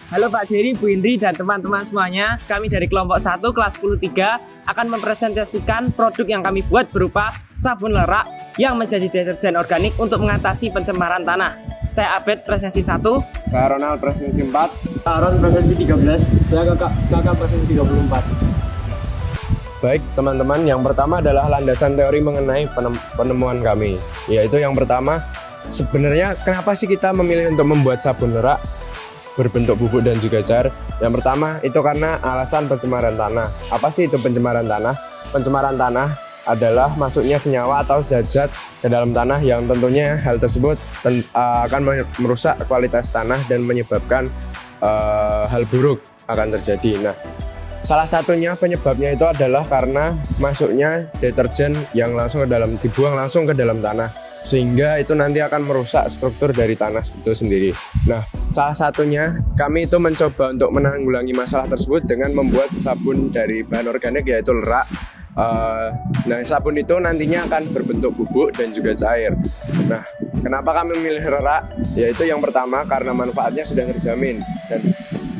Halo Pak Jerry, Bu Indri, dan teman-teman semuanya. Kami dari kelompok 1 kelas 10-3 akan mempresentasikan produk yang kami buat berupa sabun lerak yang menjadi deterjen organik untuk mengatasi pencemaran tanah. Saya Abed, presensi 1. Saya Ronald, presensi 4. Aaron, presensi 13. Saya kakak presensi 34. Baik teman-teman, yang pertama adalah landasan teori mengenai penemuan kami. Yaitu yang pertama, sebenarnya kenapa sih kita memilih untuk membuat sabun lerak berbentuk bubuk dan juga cair? Yang pertama itu karena alasan pencemaran tanah. Apa sih itu pencemaran tanah? Pencemaran tanah adalah masuknya senyawa atau zat-zat ke dalam tanah yang tentunya hal tersebut akan merusak kualitas tanah dan menyebabkan hal buruk akan terjadi. Nah, salah satunya penyebabnya itu adalah karena masuknya deterjen yang dibuang langsung ke dalam tanah, sehingga itu nanti akan merusak struktur dari tanah itu sendiri. Nah, salah satunya kami itu mencoba untuk menanggulangi masalah tersebut dengan membuat sabun dari bahan organik yaitu lerak. Nah, sabun itu nantinya akan berbentuk bubuk dan juga cair. Nah, kenapa kami memilih lerak? Yaitu yang pertama karena manfaatnya sudah terjamin dan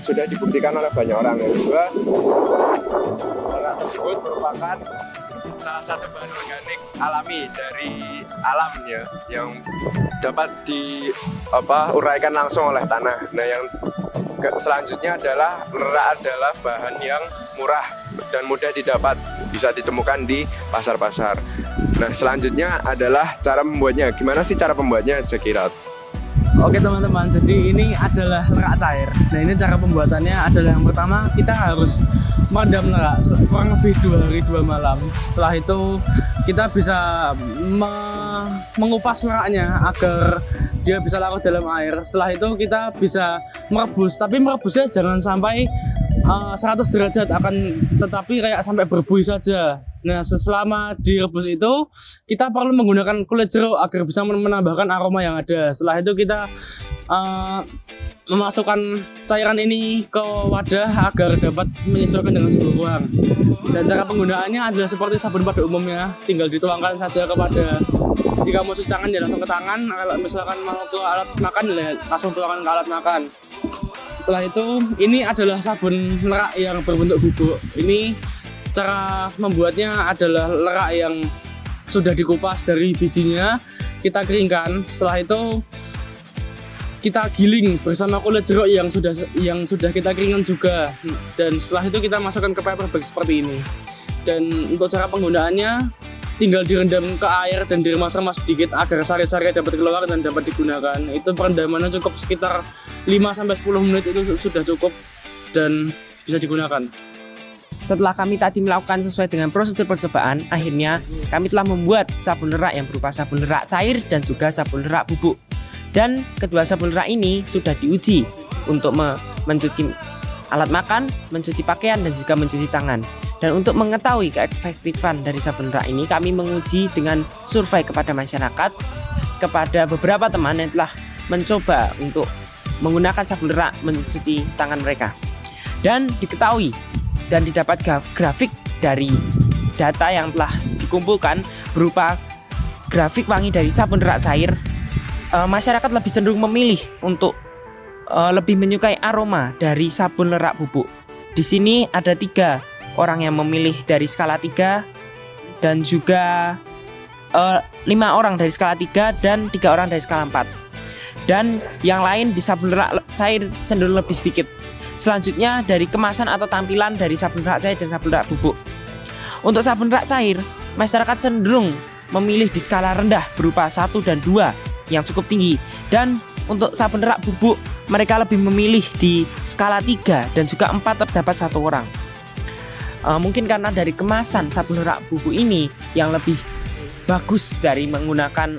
sudah dibuktikan oleh banyak orang. Yang kedua, lerak tersebut merupakan salah satu bahan organik alami dari alam ya, yang dapat diuraikan langsung oleh tanah. Nah, yang selanjutnya adalah lerak adalah bahan yang murah dan mudah didapat, bisa ditemukan di pasar-pasar. Nah, selanjutnya adalah cara membuatnya. Gimana sih cara pembuatnya? Check it out. Oke teman-teman, jadi ini adalah lerak cair. Nah, ini cara pembuatannya adalah yang pertama kita harus merendam lerak kurang lebih 2 hari 2 malam. Setelah itu kita bisa mengupas leraknya agar dia bisa larut dalam air. Setelah itu kita bisa merebus, tapi merebusnya jangan sampai 100 derajat, tetapi kayak sampai berbuih saja. Nah, selama direbus itu kita perlu menggunakan kulit jeruk agar bisa menambahkan aroma yang ada. Setelah itu kita memasukkan cairan ini ke wadah agar dapat menyesuaikan dengan suhu ruang. Dan cara penggunaannya adalah seperti sabun pada umumnya, tinggal dituangkan saja kepada, jika mau cuci tangan ya langsung ke tangan, kalau misalkan mau ke alat makan ya langsung tuangkan ke alat makan. Setelah itu, ini adalah sabun lerak yang berbentuk bubuk. Ini cara membuatnya adalah lerak yang sudah dikupas dari bijinya, kita keringkan. Setelah itu kita giling bersama kulit jeruk yang sudah kita keringkan juga. Dan setelah itu kita masukkan ke paper bag seperti ini. Dan untuk cara penggunaannya, tinggal direndam ke air dan diremas-remas sedikit agar sari-sari dapat keluar dan dapat digunakan. Itu perendamannya cukup sekitar 5-10 menit, itu sudah cukup dan bisa digunakan. Setelah kami tadi melakukan sesuai dengan prosedur percobaan, akhirnya kami telah membuat sabun lerak yang berupa sabun lerak cair dan juga sabun lerak bubuk. Dan kedua sabun lerak ini sudah diuji untuk mencuci alat makan, mencuci pakaian, dan juga mencuci tangan. Dan untuk mengetahui keefektifan dari sabun lerak ini, kami menguji dengan survei kepada masyarakat, kepada beberapa teman yang telah mencoba untuk menggunakan sabun lerak mencuci tangan mereka. Dan diketahui dan didapat grafik dari data yang telah dikumpulkan berupa grafik wangi dari sabun lerak cair. Masyarakat lebih cenderung memilih untuk lebih menyukai aroma dari sabun lerak bubuk. Di sini ada 3 orang yang memilih dari skala 3 dan juga 5 orang dari skala 3 dan 3 orang dari skala 4. Dan yang lain di sabun lerak cair cenderung lebih sedikit. Selanjutnya dari kemasan atau tampilan dari sabun lerak cair dan sabun lerak bubuk. Untuk sabun lerak cair, masyarakat cenderung memilih di skala rendah berupa 1 dan 2 yang cukup tinggi. Dan untuk sabun lerak bubuk, mereka lebih memilih di skala 3 dan juga 4 terdapat 1 orang. Mungkin karena dari kemasan sabun lerak bubuk ini yang lebih bagus dari menggunakan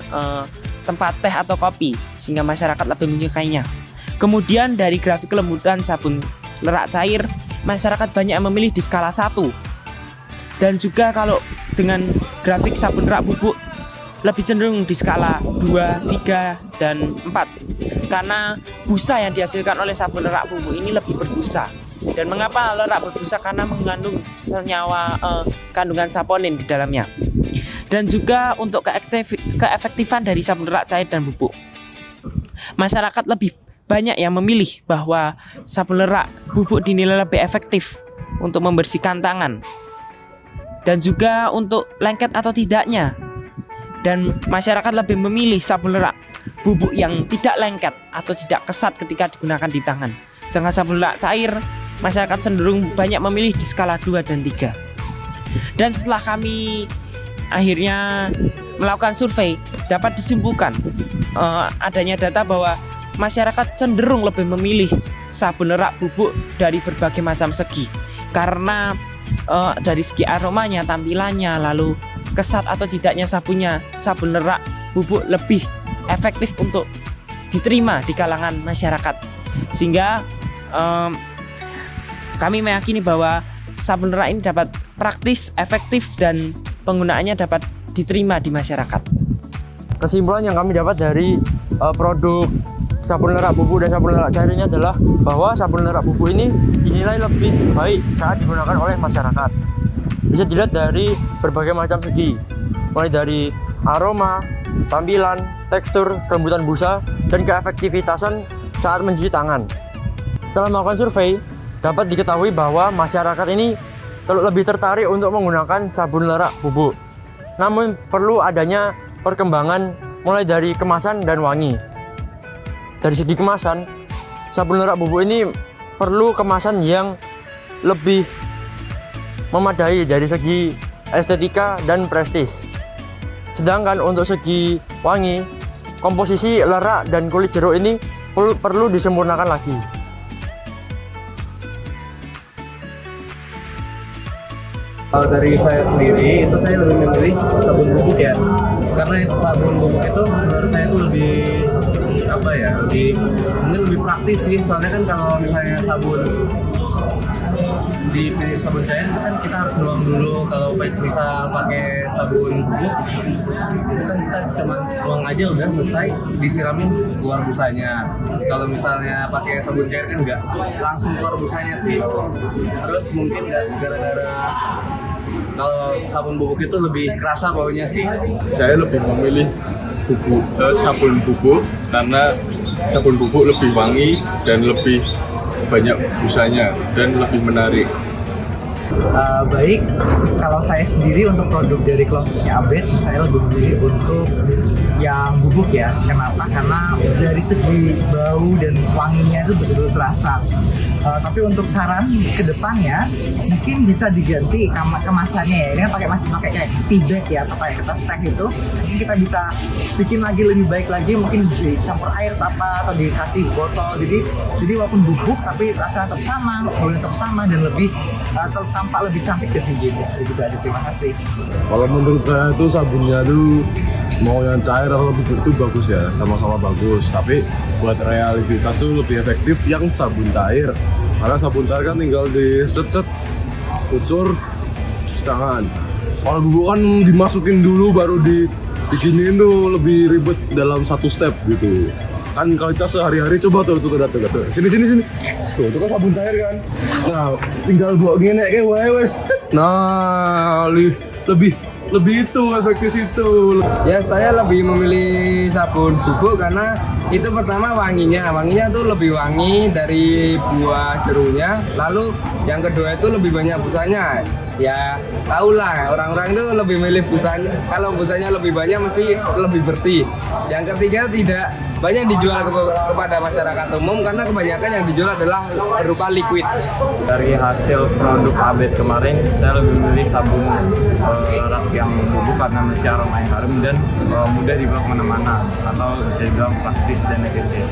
tempat teh atau kopi, sehingga masyarakat lebih menyukainya. Kemudian dari grafik kelembutan sabun lerak cair, masyarakat banyak yang memilih di skala 1. Dan juga kalau dengan grafik sabun lerak bubuk lebih cenderung di skala 2, 3, dan 4. Karena busa yang dihasilkan oleh sabun lerak bubuk ini lebih berbusa. Dan mengapa lerak berbusa? Karena mengandung senyawa kandungan saponin di dalamnya. Dan juga untuk keefektifan dari sabun lerak cair dan bubuk, masyarakat lebih banyak yang memilih bahwa sabun lerak bubuk dinilai lebih efektif untuk membersihkan tangan dan juga untuk lengket atau tidaknya. Dan masyarakat lebih memilih sabun lerak bubuk yang tidak lengket atau tidak kesat ketika digunakan di tangan. Sedangkan sabun lerak cair, masyarakat cenderung banyak memilih di skala 2 dan 3. Dan setelah kami akhirnya melakukan survei, dapat disimpulkan adanya data bahwa masyarakat cenderung lebih memilih sabun lerak bubuk dari berbagai macam segi. Karena dari segi aromanya, tampilannya, lalu kesat atau tidaknya sabunnya, sabun lerak bubuk lebih efektif untuk diterima di kalangan masyarakat. Sehingga kami meyakini bahwa sabun lerak ini dapat praktis, efektif, dan penggunaannya dapat diterima di masyarakat. Kesimpulan yang kami dapat dari produk sabun lerak bubuk dan sabun lerak cair ini adalah bahwa sabun lerak bubuk ini dinilai lebih baik saat digunakan oleh masyarakat. Bisa dilihat dari berbagai macam segi, mulai dari aroma, tampilan, tekstur, kelembutan busa, dan keefektivitasan saat mencuci tangan. Setelah melakukan survei, dapat diketahui bahwa masyarakat ini lebih tertarik untuk menggunakan sabun lerak bubuk. Namun perlu adanya perkembangan mulai dari kemasan dan wangi. Dari segi kemasan, sabun lerak bubuk ini perlu kemasan yang lebih memadai dari segi estetika dan prestis. Sedangkan untuk segi wangi, komposisi lerak dan kulit jeruk ini perlu disempurnakan lagi. Kalau dari saya sendiri, itu saya lebih memilih sabun bubuk ya. Karena sabun bubuk itu menurut saya itu lebih mungkin lebih praktis sih. Soalnya kan kalau misalnya sabun cair itu kan kita harus nuang dulu. Kalau misal pakai sabun bubuk itu kan kita cuma nuang aja udah selesai, disiramin keluar busanya. Kalau misalnya pakai sabun cair kan nggak langsung keluar busanya sih. Terus mungkin gara-gara kalau sabun bubuk itu lebih kerasa baunya sih. Saya lebih memilih sabun bubuk karena sabun bubuk lebih wangi dan lebih banyak busanya dan lebih menarik. Baik, kalau saya sendiri untuk produk dari kelompoknya Abed, saya lebih memilih untuk yang bubuk ya. Kenapa? Karena dari segi bau dan wanginya itu betul-betul terasa. Tapi untuk saran ke depannya mungkin bisa diganti kemasannya ya. Ini kan masih pakai kayak tea bag ya atau kayak kertas teh itu. Mungkin kita bisa bikin lagi lebih baik lagi, mungkin dicampur air atau dikasih botol. Jadi walaupun bubuk tapi rasanya tetap sama, baunya tetap sama dan lebih tampak lebih cantik dan higienis. Itu aja, terima kasih. Kalau menurut saya itu sabunnya tuh mau yang cair atau bubuk itu bagus ya, sama-sama bagus. Tapi buat realitas tuh lebih efektif yang sabun cair. Karena sabun cair kan tinggal di set-set, kucur, cuci tangan. Kalau bubuk kan dimasukin dulu baru dibikinin tuh lebih ribet dalam satu step gitu. Kan kalau kita sehari-hari coba tuh sini. Tuh, itu kan sabun cair kan. Nah, tinggal buat gini kayak wes. Nah, lebih itu efektif itu. Ya saya lebih memilih sabun bubuk karena itu pertama wanginya tuh lebih wangi dari buah jeruknya. Lalu yang kedua itu lebih banyak busanya. Ya tahulah orang-orang itu lebih milih busanya. Kalau busanya lebih banyak mesti lebih bersih. Yang ketiga tidak banyak dijual kepada masyarakat umum karena kebanyakan yang dijual adalah berupa liquid. Dari hasil produk Abed kemarin, saya lebih memilih sabun lerak yang bubuk karena memiliki aroma yang harum dan mudah dibawa kemana-mana atau bisa dibilang praktis dan efisien.